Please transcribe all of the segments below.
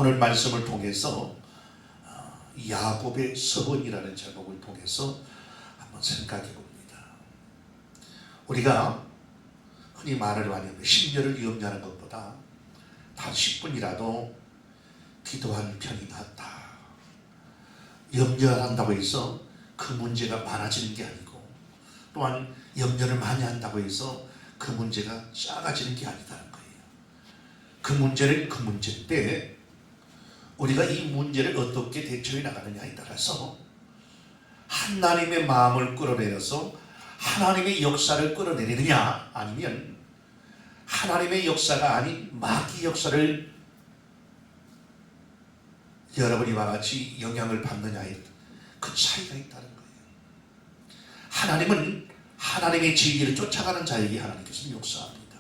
오늘 말씀을 통해서 야곱의 서원이라는 제목을 통해서 한번 생각해 봅니다. 우리가 흔히 말을 하는 심려를 염려하는 것보다 단 10분이라도 기도하는 편이 낫다. 염려한다고 해서 그 문제가 많아지는 게 아니고, 또한 염려를 많이 한다고 해서 그 문제가 작아지는 게 아니다는 거예요. 그 문제는 그 문제인데 우리가 이 문제를 어떻게 대처해 나가느냐에 따라서 하나님의 마음을 끌어내려서 하나님의 역사를 끌어내리느냐, 아니면 하나님의 역사가 아닌 마귀 역사를 여러분이 와 같이 영향을 받느냐에 그 차이가 있다는 거예요. 하나님은 하나님의 진리를 쫓아가는 자에게 하나님께서 역사합니다.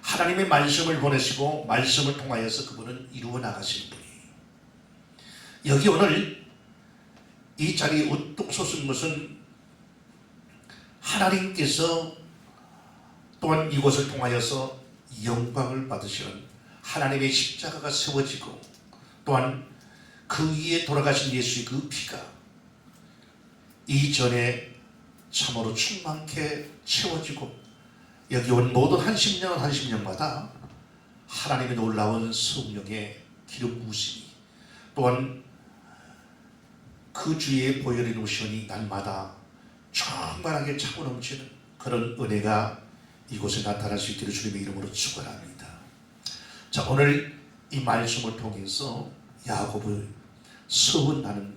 하나님의 말씀을 보내시고 말씀을 통하여서 그분은 이루어 나가시는 분이에요. 여기 오늘 이 자리에 우뚝 솟은 것은 하나님께서 또한 이곳을 통하여서 영광을 받으시는 하나님의 십자가가 세워지고, 또한 그 위에 돌아가신 예수의 그 피가 이전에 참으로 충만케 채워지고, 여기 온 모든 한심령마다 하나님의 놀라운 성령의 기름 부으심이, 또한 그 주의 보혈의 노션이 날마다 충만하게 차고 넘치는 그런 은혜가 이곳에 나타날 수 있기를 주님의 이름으로 축원합니다. 자, 오늘 이 말씀을 통해서 야곱을 서원하는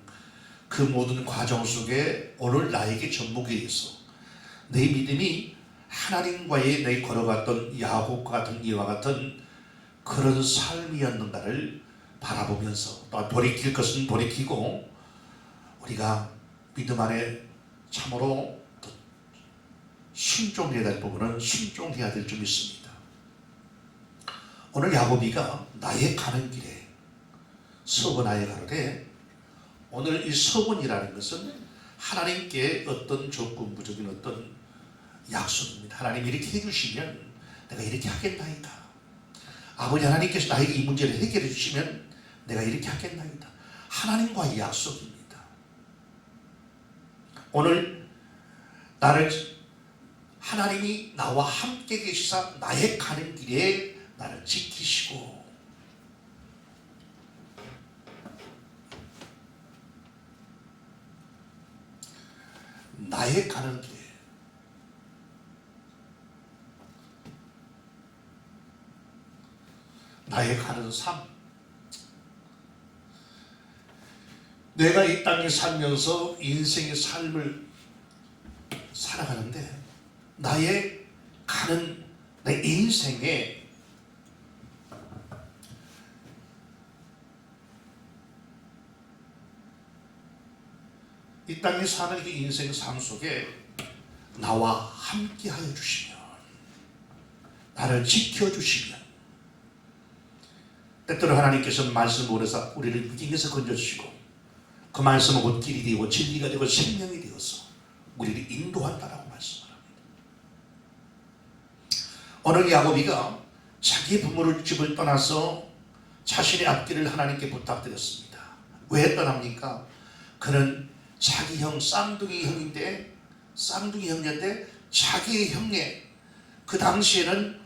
그 모든 과정 속에 오늘 나에게 접목에 의해서 내 믿음이 하나님과의 내 걸어갔던 야곱과 같은 이와 같은 그런 삶이었는가를 바라보면서, 또 돌이킬 것은 돌이키고 우리가 믿음 안에 참으로 순종해야 될 부분은 순종해야 될 점 있습니다. 오늘 야곱이가 나의 가는 길에 서원하여 가로되, 오늘 이 서원이라는 것은 하나님께 어떤 조건부적인 어떤 약속입니다. 하나님 이렇게 해주시면 내가 이렇게 하겠나이다. 아버지 하나님께서 나에게 이 문제를 해결해 주시면 내가 이렇게 하겠나이다. 하나님과의 약속입니다. 오늘 나를 하나님이 나와 함께 계시사 나의 가는 길에 나를 지키시고, 나의 가는 길에 나의 가는 삶, 내가 이 땅에 살면서 인생의 삶을 살아가는데 나의 가는 내 인생에 이 땅에 사는 이 인생 삶 속에 나와 함께 하여 주시면, 나를 지켜주시면, 때때로 하나님께서 말씀을 보내서 우리를 미경에서 건져주시고 그 말씀은 곧 길이 되고 진리가 되고 생명이 되어서 우리를 인도한다라고 말씀을 합니다. 오늘 야곱이가 자기 부모를 집을 떠나서 자신의 앞길을 하나님께 부탁드렸습니다. 왜 떠납니까? 그는 자기 형 쌍둥이 형인데, 쌍둥이 형제인데 자기의 형의 그 당시에는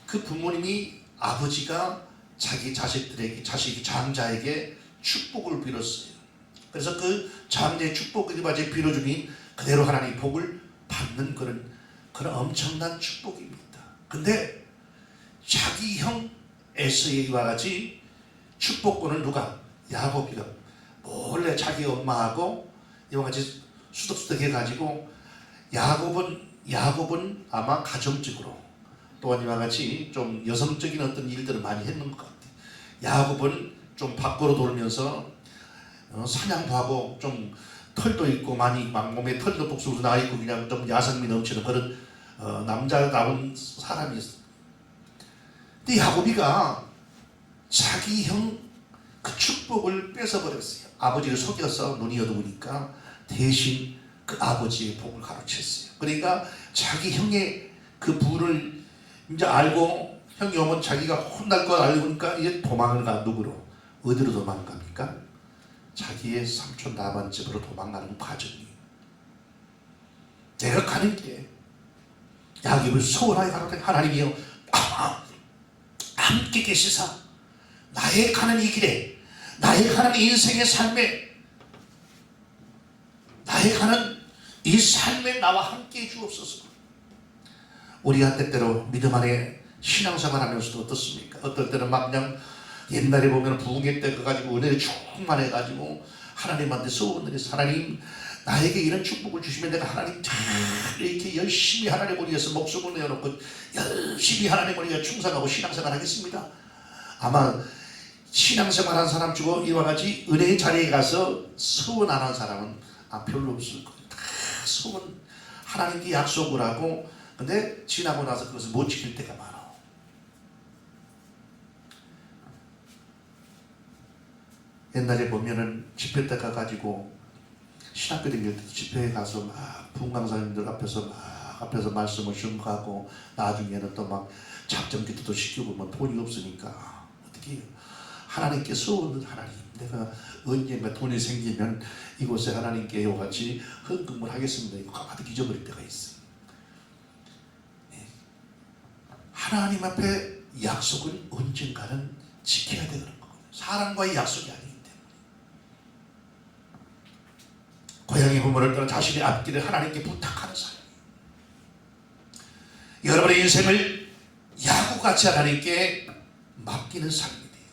그 부모님이 아버지가 자기 자식들에게, 자식 장자에게 축복을 빌었어요. 그래서 그 장자의 축복을 빌어주니 그대로 하나님 복을 받는 그런 엄청난 축복입니다. 근데 자기 형 에서와 같이 축복권을 누가? 야곱이가 몰래 자기 엄마하고 이와 같이 수덕수덕 해가지고, 야곱은 아마 가정적으로 또한 이와 같이 좀 여성적인 어떤 일들을 많이 했는 것 같아요. 야곱은 좀 밖으로 돌면서 사냥도 하고 좀 털도 있고 많이 막 몸에 털도 복수로 나 있고 그냥 좀 야성미 넘치는 그런 남자다운 사람이었어요. 근데 야곱이가 자기 형 그 축복을 뺏어버렸어요. 아버지를 속여서 눈이 어두우니까 대신 그 아버지의 복을 가로챘어요. 그러니까 자기 형의 그 부를 이제 알고, 형이 오면 자기가 혼날 걸 알고니까 이제 도망을 가. 누구로? 어디로 도망갑니까? 자기의 삼촌 나반집으로 도망가는 과정이에요. 내가 가는 길에 야곱을 소원하게 가로되 하나님이여 함께 계시사 나의 가는 이 길에, 나의 가는 인생의 삶에, 나의 가는 이 삶에 나와 함께 해 주옵소서. 우리가 때때로 믿음 안에 신앙생활 하면서도 어떻습니까? 어떨 때는 막 그냥 옛날에 보면 부흥회 때 가지고 은혜를 충만해가지고 하나님한테 소원을 해서 하나님 나에게 이런 축복을 주시면 내가 하나님 잘 이렇게 열심히 하나님을 위해서 목숨을 내어놓고 열심히 하나님을 위해 충성하고 신앙생활 하겠습니다. 아마 신앙생활 한 사람 주고 이와 같이 은혜의 자리에 가서 소원 안 한 사람은 별로 없을 거예요. 다 소원 하나님께 약속을 하고 근데 지나고 나서 그것을 못 지킬 때가 많아. 옛날에 보면은 집회 때 가가지고 신학교 다닐 때 집회에 가서 막 부흥강사님들 앞에서 말씀을 증거하고 나중에는 또 막 작전 기도도 시키고 뭐 돈이 없으니까 어떻게 해요? 하나님께 소원을 하나님 내가 언젠가 돈이 생기면 이곳에 하나님께 이와 같이 헌금을 하겠습니다. 이거 가만히 잊어버릴 때가 있어요. 하나님 앞에 약속은 언젠가는 지켜야 되는 거거든요. 사람과의 약속이 아니기 때문에. 고향의 부모를 떠나 자신의 앞길을 하나님께 부탁하는 사람. 여러분의 인생을 야구같이 하나님께 맡기는 삶이 돼요.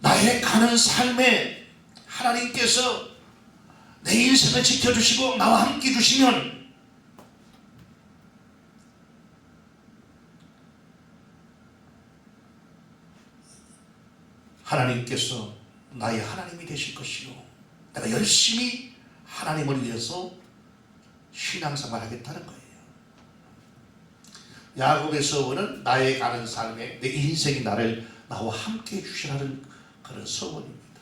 나의 가는 삶에 하나님께서 내 인생을 지켜주시고 나와 함께 주시면 하나님께서 나의 하나님이 되실 것이요 내가 열심히 하나님을 위해서 신앙생활 하겠다는 거예요. 야곱의 소원은 나의 가는 삶에 내 인생이 나와 함께 해주시라는 그런 소원입니다.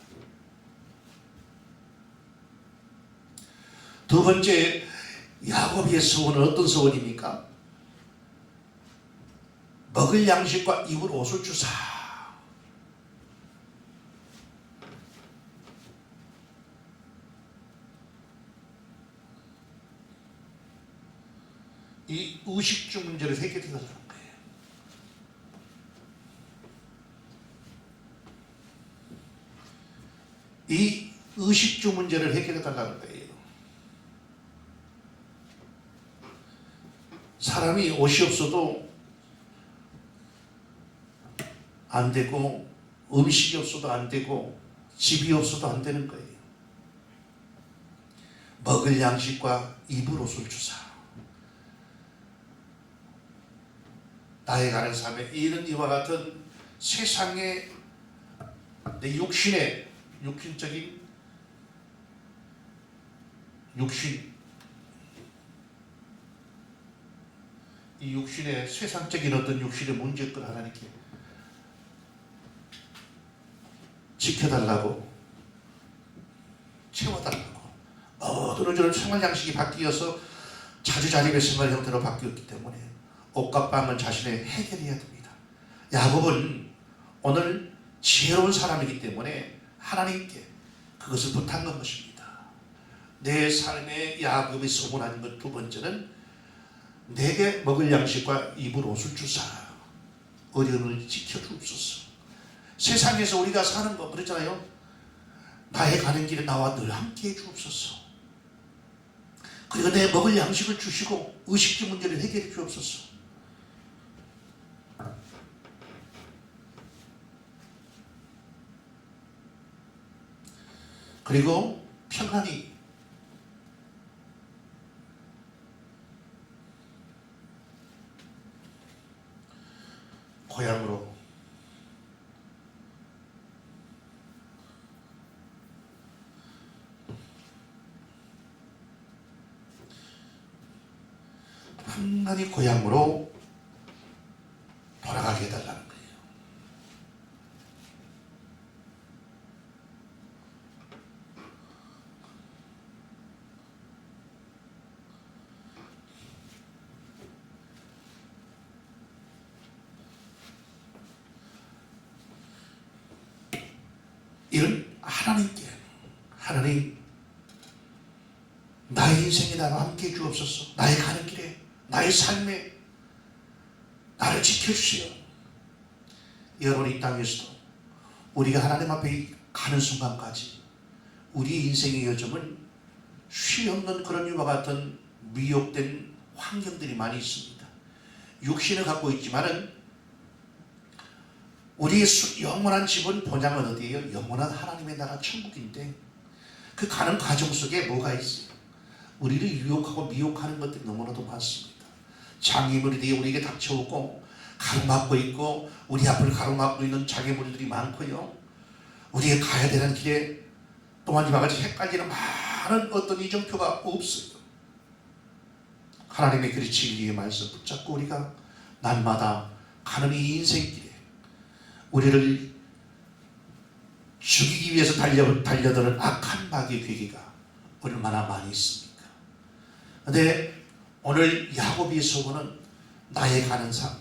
두 번째 야곱의 소원은 어떤 소원입니까? 먹을 양식과 입을 옷을 주사. 이 의식주 문제를 해결해달라는 거예요. 이 의식주 문제를 해결해달라는 거예요. 사람이 옷이 없어도 안 되고 음식이 없어도 안 되고 집이 없어도 안 되는 거예요. 먹을 양식과 입을 옷을 주사. 나의 가는 삶에 이런 이와 같은 세상의 내 육신적인 이 육신의 세상적인 어떤 육신의 문제걸 하나님께 지켜달라고 채워달라고 모든 생활 양식이 바뀌어서 자주자립의 생활 형태로 바뀌었기 때문에 옷과 빵은 자신의 해결해야 됩니다. 야곱은 오늘 지혜로운 사람이기 때문에 하나님께 그것을 부탁한 것입니다. 내 삶에 야곱이 소원하는 것 두 번째는 내게 먹을 양식과 입을 옷을 주사 어려움을 지켜주옵소서. 세상에서 우리가 사는 거 그랬잖아요. 나의 가는 길에 나와 늘 함께 해주옵소서. 그리고 내 먹을 양식을 주시고 의식주 문제를 해결해 주옵소서. 그리고 평안히 고향으로 평안히 고향으로 돌아가게 해달라는 거예요. 이런 하나님께, 하나님 나의 인생에 나와 함께 주옵소서. 나의 가는 길에, 나의 삶에 나를 지켜주시오. 여러분, 이 땅에서도 우리가 하나님 앞에 가는 순간까지 우리 인생의 여정은 쉼 없는 그런 이와 같은 미혹된 환경들이 많이 있습니다. 육신을 갖고 있지만은 우리의 영원한 집은, 본향은 어디예요? 영원한 하나님의 나라 천국인데, 그 가는 과정 속에 뭐가 있어요? 우리를 유혹하고 미혹하는 것들이 너무나도 많습니다. 장애물이 우리에게 닥쳐오고 가로막고 있고, 우리 앞을 가로막고 있는 장애물들이 많고요. 우리가 가야 되는 길에 또한 이와 같이 헷갈리는 많은 어떤 이정표가 없어요. 하나님의 그 진리의 말씀 붙잡고 우리가 날마다 가는 이 인생길에 우리를 죽이기 위해서 달려드는 악한 마귀의 괴계가 얼마나 많이 있습니까? 그런데 오늘 야곱이 소원은 나의 가는 삶,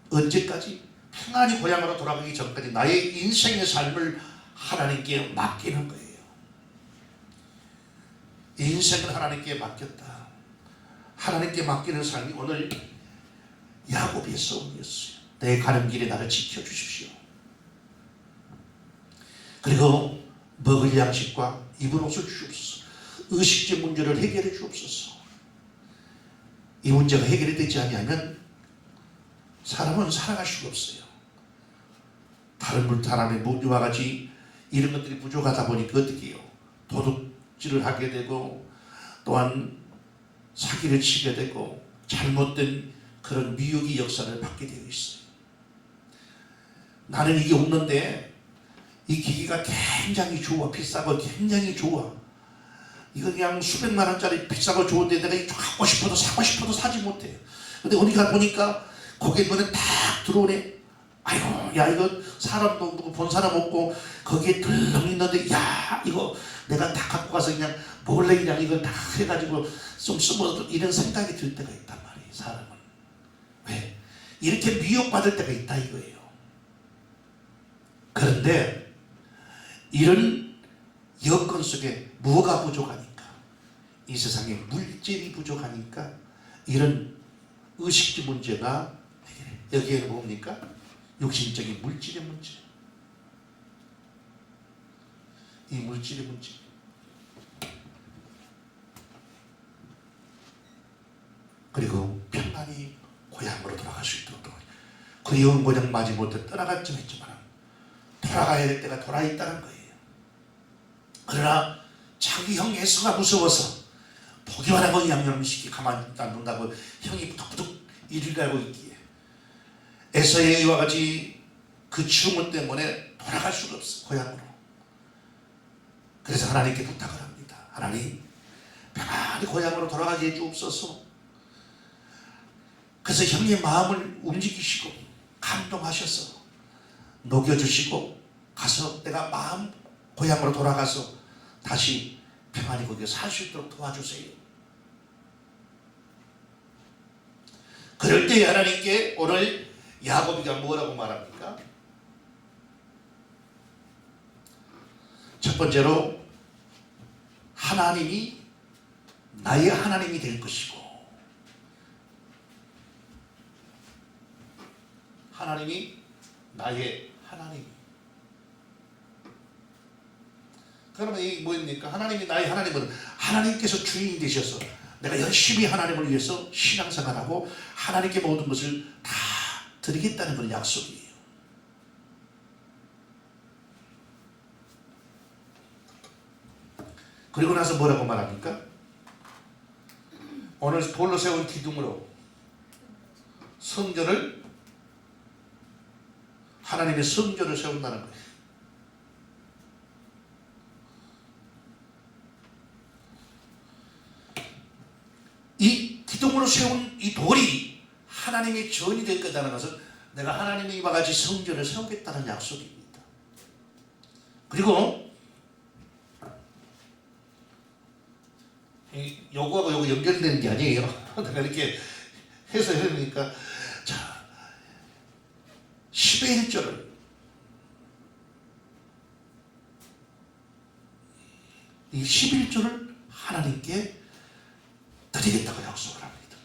언제까지? 평안히 고향으로 돌아가기 전까지 나의 인생의 삶을 하나님께 맡기는 거예요. 인생을 하나님께 맡겼다. 하나님께 맡기는 삶이 오늘 야곱의 소원이었어요. 내 가는 길에 나를 지켜주십시오. 그리고 먹을 양식과 입을 옷을 주옵소서. 의식주 문제를 해결해 주옵소서. 이 문제가 해결이 되지 않으면 사람은 살아갈 수가 없어요. 다른 사람의 문제와 같이 이런 것들이 부족하다 보니까 어떻게 해요? 도둑질을 하게 되고, 또한 사기를 치게 되고, 잘못된 그런 미혹의 역사를 받게 되어 있어요. 나는 이게 없는데 이 기기가 굉장히 좋아, 비싸고 굉장히 좋아. 이거 그냥 수백만 원짜리 비싸고 좋은데 내가 이거 갖고 싶어도 사고 싶어도 사지 못해. 근데 어디 가 보니까 거기에 눈에 딱 들어오네. 아이고, 야, 이거 사람도 없고 본 사람 없고 거기에 덜렁 있는데, 야, 이거 내가 다 갖고 가서 그냥 몰래 그냥 이걸 다 해가지고 좀 쓰고, 이런 생각이 들 때가 있단 말이에요. 사람은 왜? 이렇게 미혹받을 때가 있다 이거예요. 그런데 이런 여건 속에 뭐가 부족하니까? 이 세상에 물질이 부족하니까 이런 의식주 문제가 해결해요. 여기에는 뭡니까? 육신적인 물질의 문제. 이 물질의 문제. 그리고 평안히 고향으로 돌아갈 수 있도록 그리운 고향 맞이 못해 떠나갔죠 했지만 돌아가야 될 때가 돌아 있다는 거예요. 그러나 자기 형 에서가 무서워서 보기만 하고 양념시키 가만히 안 둔다고 형이 부득부득 이를 알고 있기에 에서의 이와 같이 그 주문 때문에 돌아갈 수가 없어, 고향으로. 그래서 하나님께 부탁을 합니다. 하나님, 평안히 고향으로 돌아가게 해주옵소서. 그래서 형의 마음을 움직이시고 감동하셔서 녹여주시고 가서 내가 마음 고향으로 돌아가서 다시 평안히 거기에 살 수 있도록 도와주세요. 그럴 때 하나님께 오늘 야곱이가 뭐라고 말합니까? 첫 번째로 하나님이 나의 하나님이 될 것이고, 하나님이 나의 하나님. 그러면 이게 뭐입니까? 하나님이 나의 하나님은 하나님께서 주인이 되셔서 내가 열심히 하나님을 위해서 신앙생활하고 하나님께 모든 것을 다 드리겠다는 그런 약속이에요. 그리고 나서 뭐라고 말합니까? 오늘 돌로 세운 기둥으로 성전을, 하나님의 성전을 세운다는 거예요. 이 기둥으로 세운 이 돌이 하나님의 전이 될 거다는 것은 내가 하나님의 이와 같이 성전을 세우겠다는 약속입니다. 그리고 요거하고 요거 연결되는 게 아니에요. 내가 이렇게 해서 해보니까, 자, 10의 1조를 이 11조를 하나님께 드리겠다고 약속을 합니다.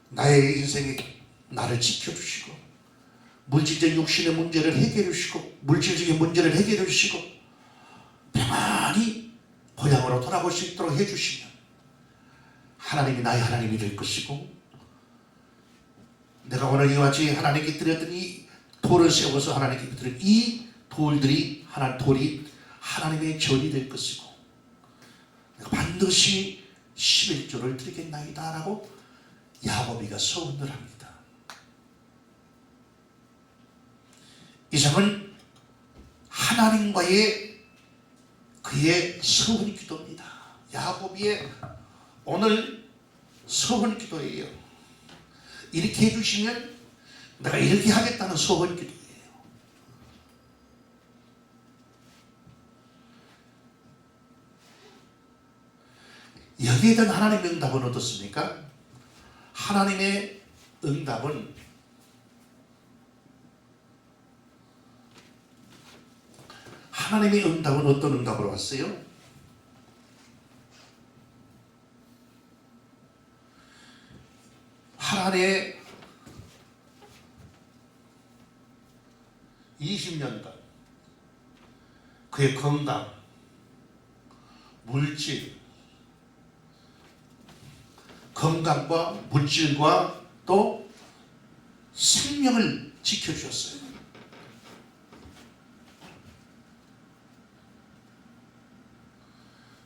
나의 인생에 나를 지켜주시고 물질적 육신의 문제를 해결해 주시고 물질적인 문제를 해결해 주시고 평안히 고향으로 돌아올 수 있도록 해주시면 하나님이 나의 하나님이 될 것이고, 내가 오늘 이와 같이 하나님께 드렸던 이 돌을 세워서 하나님께 드린 이 돌들이 돌이 하나님의 전이 될 것이고, 내가 반드시 11조를 드리겠나이다 라고 야곱이가 서원을 합니다. 이상은 하나님과의 그의 서원 기도입니다. 야곱의 오늘 서원 기도예요. 이렇게 해주시면 내가 이렇게 하겠다는 서원 기도예요. 여기에 대한 하나님의 응답은 어떻습니까? 하나님의 응답은 어떤 응답으로 왔어요? 하란에 20년간 그의 건강, 물질, 건강과 물질과 또 생명을 지켜주셨어요.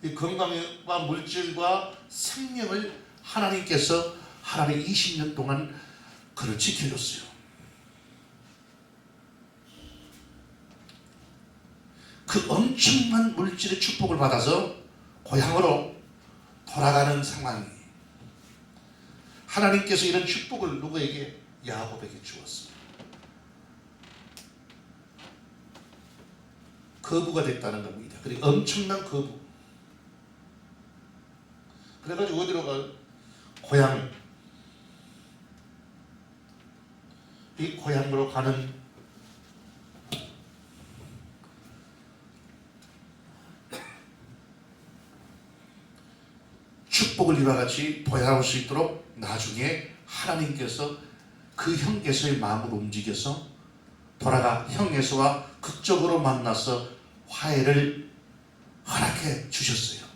이 건강과 물질과 생명을 하나님께서 하나님 20년 동안 그를 지켜줬어요. 그 엄청난 물질의 축복을 받아서 고향으로 돌아가는 상황이, 하나님께서 이런 축복을 누구에게? 야곱에게 주었습니다. 거부가 됐다는 겁니다. 그리고 엄청난 거부. 그래가지고 어디로 가? 고향. 이 고향으로 가는 축복을 이와 같이 보여할 수 있도록 나중에 하나님께서 그 형 에서의 마음을 움직여서 돌아가 형 에서와 극적으로 만나서 화해를 허락해 주셨어요.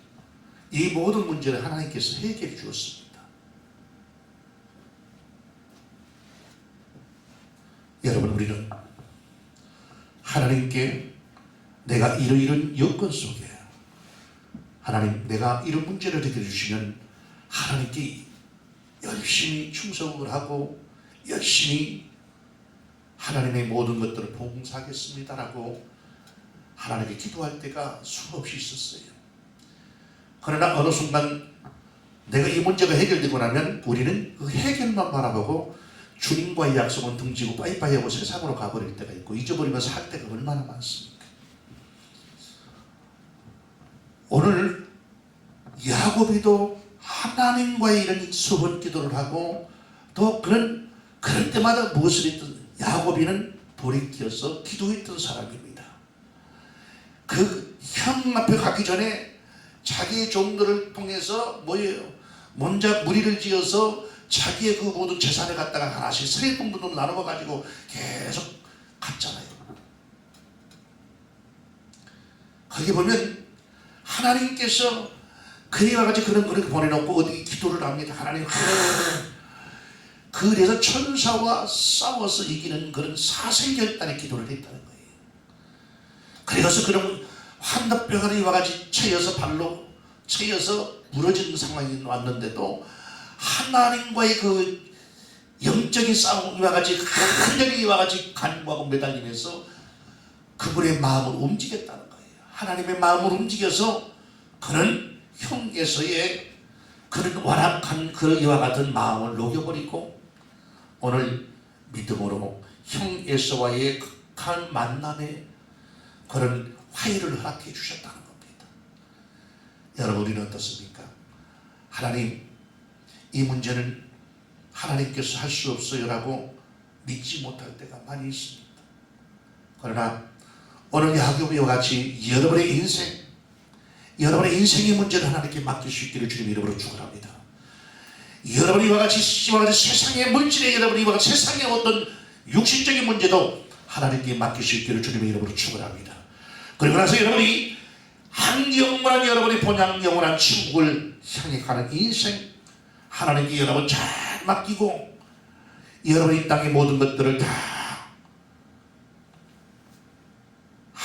이 모든 문제를 하나님께서 해결해 주었습니다. 여러분, 우리는 하나님께 내가 이런 여건 속에 하나님, 내가 이런 문제를 해결해 주시면 하나님께 열심히 충성을 하고 열심히 하나님의 모든 것들을 봉사하겠습니다라고 하나님께 기도할 때가 수없이 있었어요. 그러나 어느 순간 내가 이 문제가 해결되고 나면 우리는 그 해결만 바라보고 주님과의 약속은 등지고 빠이빠이 하고 세상으로 가버릴 때가 있고 잊어버리면서 할 때가 얼마나 많습니까? 오늘 야곱이도 하나님과의 이런 소원 기도를 하고 또 그럴 때마다 무엇을 했든 야곱이는 돌에 끼어서 기도했던 사람입니다. 그 형 앞에 가기 전에 자기의 종들을 통해서 먼저 무리를 지어서 자기의 그 모든 재산을 갖다가 하나씩 세뱃돈으로 나눠 가지고 계속 갔잖아요. 거기 보면 하나님께서 그리와 같이 그런 거를 보내놓고 어디 기도를 합니다. 하나님, 그래서 천사와 싸워서 이기는 그런 사생결단의 기도를 했다는 거예요. 그래서 그런 한답병아리 이와 같이 발로 채여서 무너지는 상황이 왔는데도 하나님과의 그 영적인 싸움과 같이 간절히 이와 같이 간구하고 매달리면서 그분의 마음을 움직였다는 거예요. 하나님의 마음을 움직여서 그런 형에서의 그런 완악한 그 이와 같은 마음을 녹여버리고 오늘 믿음으로 형 에서와의 극한 만남에 그런 화해를 허락해 주셨다는 겁니다. 여러분, 우리는 어떻습니까? 하나님, 이 문제는 하나님께서 할 수 없어요 라고 믿지 못할 때가 많이 있습니다. 그러나 오늘 야곱이와 같이 여러분의 인생의 문제를 하나님께 맡길 수 있기를 주님 이름으로 축원합니다. 여러분이 이와 같이 세상의 물질에 여러분이 이와 같이 세상의 어떤 육신적인 문제도 하나님께 맡길 수 있기를 주님의 이름으로 축원합니다. 그리고 나서 여러분이 한 영원한 여러분의 본향 영원한 천국을 향해 가는 인생 하나님께 여러분 잘 맡기고 여러분이 땅의 모든 것들을 다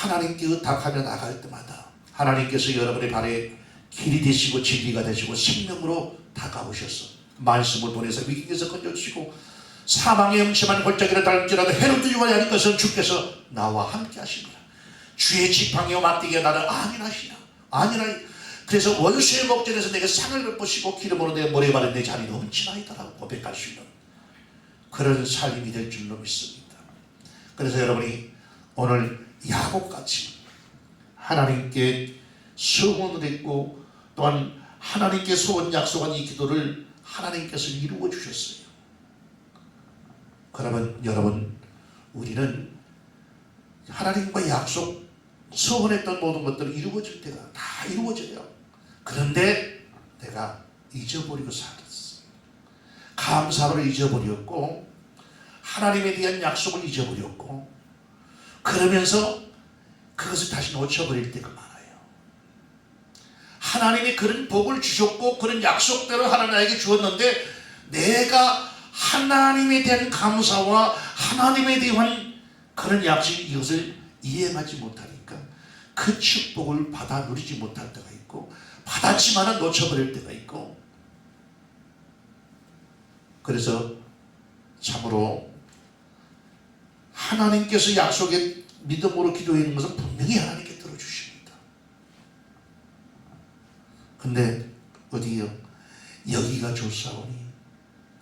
하나님께 의탁하며 나갈 때마다 하나님께서 여러분의 발에 길이 되시고 진리가 되시고 생명으로 다가오셔서 말씀을 보내서 위기에서 건져주시고 사망의 영심한 골짜기를 닳을지라도 해를 두려워하지 않을 것은 주께서 나와 함께 하십니다. 주의 지팡이와 막대기가 나를 안인하시라. 그래서 원수의 목전에서 내게 상을 베푸시고 기름으로 내 머리에 바른 내 잔이 넘치나이다라고 고백할 수 있는 그런 삶이 될 줄로 믿습니다. 그래서 여러분이 오늘 야곱같이 하나님께 소원을 했고 또한 하나님께 소원 약속한 이 기도를 하나님께서 이루어 주셨어요. 그러면 여러분 우리는 하나님과 약속 소원했던 모든 것들이 이루어질 때가 다 이루어져요. 그런데 내가 잊어버리고 살았어. 감사를 잊어버렸고 하나님에 대한 약속을 잊어버렸고 그러면서 그것을 다시 놓쳐버릴 때가 많아요. 하나님이 그런 복을 주셨고 그런 약속대로 하나님 나에게 주었는데 내가 하나님에 대한 감사와 하나님에 대한 그런 약속 이것을 이행하지 못하니까 그 축복을 받아 누리지 못할 때가 있고 받았지만은 놓쳐버릴 때가 있고 그래서 참으로 하나님께서 약속에 믿음으로 기도하는 것은 분명히 하나님께 들어주십니다. 근데 어디요? 여기가 좋사오니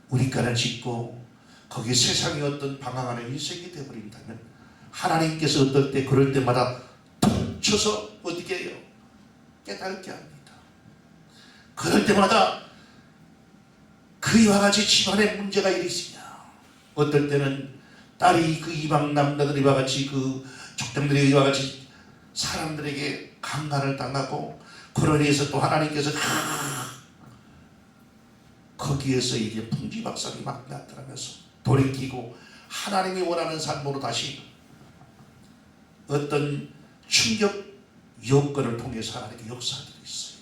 우리가는 짓고 거기에 세상의 어떤 방황하는 인생이 되어버린다면 하나님께서 어떨 때 그럴 때마다 툭 쳐서 어떻게 해요? 깨닫게 합니다. 그럴 때마다 그이와 같이 집안에 문제가 일으키냐 어떨 때는 딸이 그 이방 남자들이와 같이 그 족장들이 이와 같이 사람들에게 강간을 당하고 그로 인해서 또 하나님께서 거기에서 이제 풍지박산이 막 나타나면서 돌이키고 하나님이 원하는 삶으로 다시 어떤 충격 요건을 통해서 하나님께 역사들이 있어요.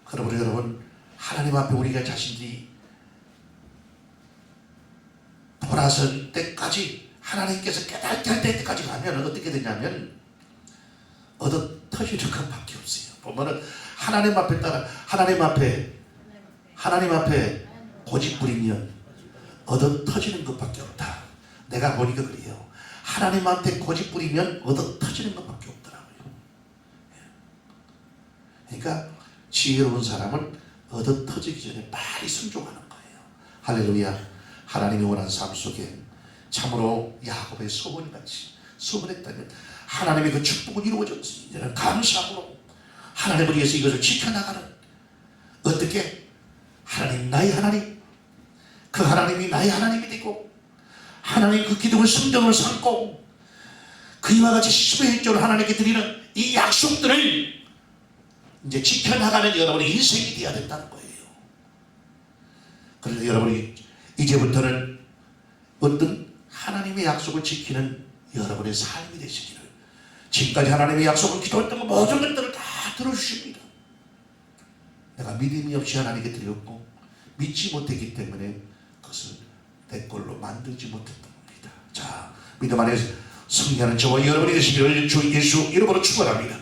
그러므로 여러분 하나님 앞에 우리가 자신들이 돌아선 때까지 하나님께서 깨닫게 할 때까지 가면 어떻게 되냐면 얻어 터지는 것밖에 없어요. 보면은 하나님 앞에 따라 하나님 앞에 고집 부리면 얻어 터지는 것밖에 없다. 내가 보니까 그래요. 하나님한테 고집 부리면 얻어 터지는 것밖에 없더라고요. 그러니까 지혜로운 사람은 얻어 터지기 전에 빨리 순종하는 거예요. 할렐루야. 하나님이 원하는 삶 속에 참으로 야곱의 소원같이 소원했다면 하나님의 그 축복은 이루어졌으니 이제는 감사함으로 하나님을 위해서 이것을 지켜나가는 어떻게 하나님 나의 하나님 그 하나님이 나의 하나님이 되고 하나님 그 기둥을 성전으로 삼고 그이와 같이 10의 1조를 하나님께 드리는 이 약속들을 이제 지켜나가는 여러분의 인생이 되어야 된다는 거예요. 그래서 여러분이 이제부터는 어떤 하나님의 약속을 지키는 여러분의 삶이 되시기를 지금까지 하나님의 약속을 기도했던 것 모든 것들을 다 들어주십니다. 내가 믿음이 없이 하나님께 드렸고 믿지 못했기 때문에 그것을 내 걸로 만들지 못했던 겁니다. 자, 믿음 안에서 승리하는 저와 여러분이 되시기를 주 예수 이름으로 축원합니다.